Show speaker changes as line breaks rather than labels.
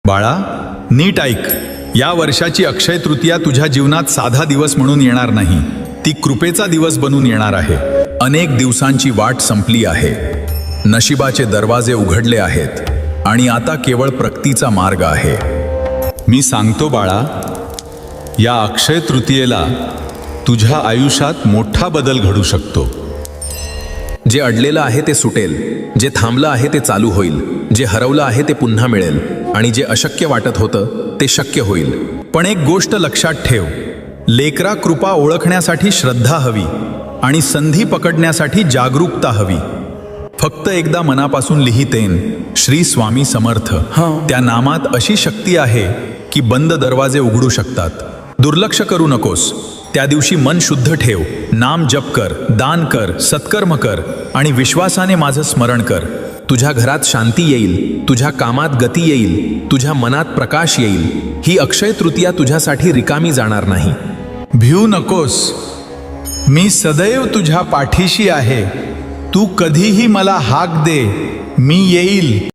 बाळा, नीट ऐक. या वर्षाची अक्षय तृतीया तुझ्या जीवनात साधा दिवस म्हणून येणार नाही, ती कृपेचा दिवस बनून येणार आहे. अनेक दिवसांची वाट संपली आहे, नशिबाचे दरवाजे उघडले आहेत आणि आता केवळ प्रगतीचा मार्ग आहे. मी सांगतो बाळा, या अक्षय तृतीयेला तुझ्या आयुष्यात मोठा बदल घडू शकतो.
जे अडलेलं आहे ते सुटेल, जे थांबलं आहे ते चालू होईल, जे हरवलं आहे ते पुन्हा मिळेल आणि जे अशक्य वाटत होतं ते शक्य होईल.
पण एक गोष्ट लक्षात ठेव, लेकरा कृपा ओळखण्यासाठी श्रद्धा हवी आणि संधी पकडण्यासाठी जागरूकता हवी. फक्त एकदा मनापासून लिहितेन श्री स्वामी समर्थ, त्या नामात अशी शक्ती आहे की बंद दरवाजे उघडू शकतात. दुर्लक्ष करू नकोस. त्या दिवशी मन शुद्ध ठेव, नाम जप कर, दान कर, सत्कर्म कर आणि विश्वासाने माझं स्मरण कर.
तुझ्या घरात शांती येईल, तुझ्या कामात गती येईल, तुझ्या मनात प्रकाश येईल. ही अक्षय तृतीया तुझ्यासाठी रिकामी जाणार नाही.
भिऊ नकोस, मी सदैव तुझ्या पाठीशी आहे. तू कधीही मला हाक दे, मी येईल.